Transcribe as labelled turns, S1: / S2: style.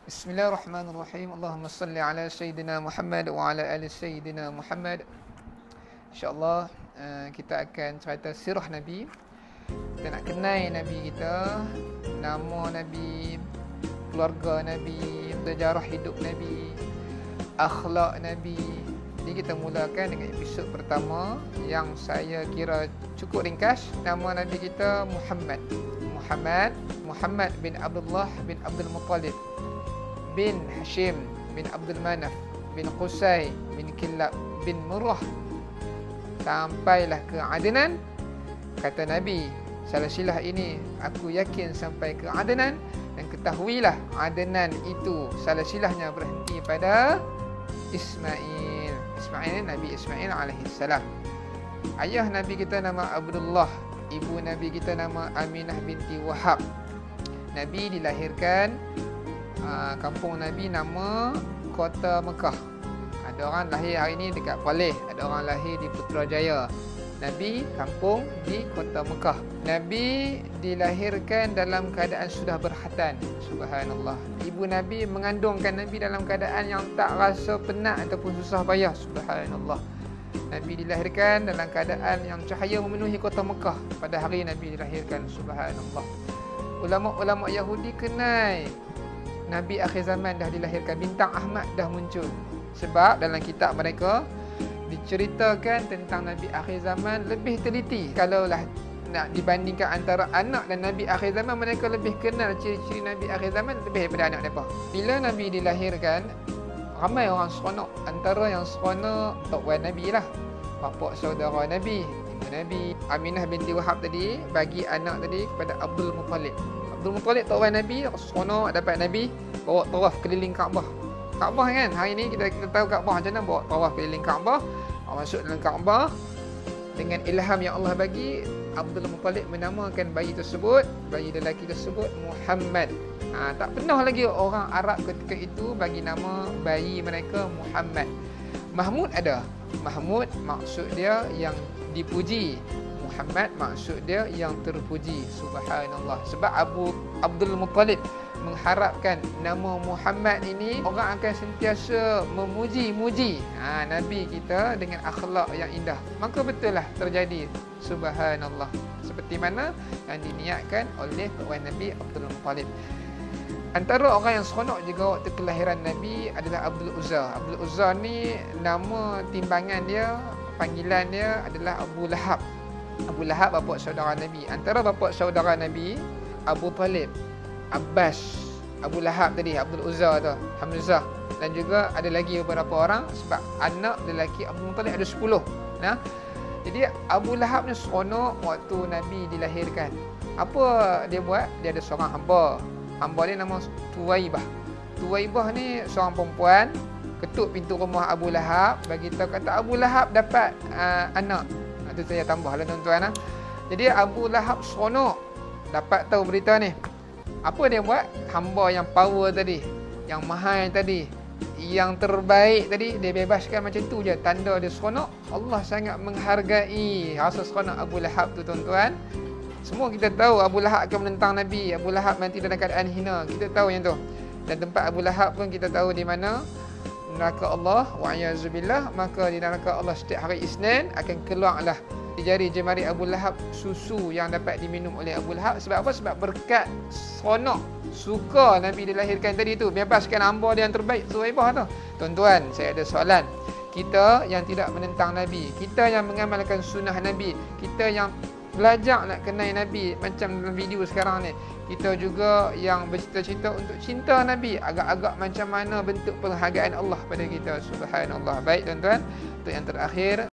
S1: Bismillahirrahmanirrahim. Allahumma salli ala Sayyidina Muhammad wa ala ali Sayyidina Muhammad. InsyaAllah kita akan cerita sirah Nabi. Kita nak kenal Nabi kita, nama Nabi, keluarga Nabi, sejarah hidup Nabi, akhlak Nabi. Jadi kita mulakan dengan episod pertama yang saya kira cukup ringkas. Nama Nabi kita Muhammad bin Abdullah bin Abdul Muttalib bin Hashim bin Abdul Manaf bin Qusay bin Kilab bin Murrah. Sampailah ke Adnan. Kata Nabi, silsilah ini aku yakin sampai ke Adnan, dan ketahuilah Adnan itu silsilahnya berhenti pada Ismail. Nabi Ismail alaihi salam. Ayah Nabi kita nama Abdullah, ibu Nabi kita nama Aminah binti Wahab. Nabi dilahirkan kampung Nabi nama Kota Mekah. Ada orang lahir hari ini dekat Paleh, ada orang lahir di Putrajaya. Nabi kampung di Kota Mekah. Nabi dilahirkan dalam keadaan sudah berkhatan. Subhanallah. Ibu Nabi mengandungkan Nabi dalam keadaan yang tak rasa penat ataupun susah payah. Subhanallah. Nabi dilahirkan dalam keadaan yang cahaya memenuhi Kota Mekah pada hari Nabi dilahirkan. Subhanallah. Ulama-ulama Yahudi kenal Nabi akhir zaman dah dilahirkan, bintang Ahmad dah muncul. Sebab dalam kitab mereka diceritakan tentang Nabi akhir zaman lebih teliti. Kalaulah nak dibandingkan antara anak dan Nabi akhir zaman, mereka lebih kenal ciri-ciri Nabi akhir zaman lebih daripada anak mereka. Bila Nabi dilahirkan, ramai orang seronok. Antara yang seronok Tok Wan Nabi lah, bapa saudara Nabi, ibu Nabi. Aminah binti Wahab tadi bagi anak tadi kepada Abdul Muttalib. Abdul Muttalib Tok Wan Nabi, seronok dapat Nabi bawa tawaf keliling Kaabah. Kaabah kan, hari ni kita tahu Kaabah macam mana, bawa tawaf keliling Kaabah. Masuk dalam Kaabah dengan ilham yang Allah bagi, Abdul Muttalib menamakan bayi lelaki tersebut Muhammad. Tak pernah lagi orang Arab ketika itu bagi nama bayi mereka Muhammad. Mahmud ada. Mahmud maksud dia yang dipuji. Muhammad maksud dia yang terpuji. Subhanallah. Sebab Abdul Muttalib mengharapkan nama Muhammad ini orang akan sentiasa memuji-muji Nabi kita dengan akhlak yang indah. Maka betul lah terjadi. Subhanallah. Seperti mana yang diniatkan oleh Tuan Nabi Abdul Muttalib. Antara orang yang seronok juga waktu kelahiran Nabi adalah Abdul Uzza. Abdul Uzza ni nama timbangan dia, panggilan dia adalah Abu Lahab. Abu Lahab bapa saudara Nabi. Antara bapa saudara Nabi, Abu Talib, Abbas, Abu Lahab tadi, Abdul Uzza tu, Hamzah, dan juga ada lagi beberapa orang, sebab anak lelaki Abu Talib ada 10. Jadi Abu Lahab ni seronok waktu Nabi dilahirkan. Apa dia buat? Dia ada seorang hamba. Hamba dia nama Tuwaibah. Tuwaibah ni seorang perempuan, ketuk pintu rumah Abu Lahab, bagi tahu kata Abu Lahab dapat anak. Itu saya tambahlah tuan-tuan. Jadi Abu Lahab seronok dapat tahu berita ni. Apa dia buat? Hamba yang power tadi, yang mahal tadi, yang terbaik tadi, dia bebaskan macam tu je. Tanda dia seronok. Allah sangat menghargai rasa seronok Abu Lahab tu, tuan-tuan. Semua kita tahu Abu Lahab akan menentang Nabi. Abu Lahab nanti dalam keadaan hina. Kita tahu yang tu. Dan tempat Abu Lahab pun kita tahu di mana. Neraka Allah, wa'iyyazubillah. Maka di neraka Allah setiap hari Isnin akan keluarlah di jari jemari Abu Lahab susu yang dapat diminum oleh Abu Lahab. Sebab apa? Sebab berkat seronok, suka Nabi dilahirkan tadi tu, bebaskan hamba dia yang terbaik, Suhaibah tu. Tuan-tuan, saya ada soalan. Kita yang tidak menentang Nabi, kita yang mengamalkan sunnah Nabi, kita yang belajar nak kenal Nabi macam dalam video sekarang ni, kita juga yang bercita-cita untuk cinta Nabi, agak-agak macam mana bentuk penghargaan Allah pada kita. Subhanallah. Baik tuan-tuan, untuk yang terakhir,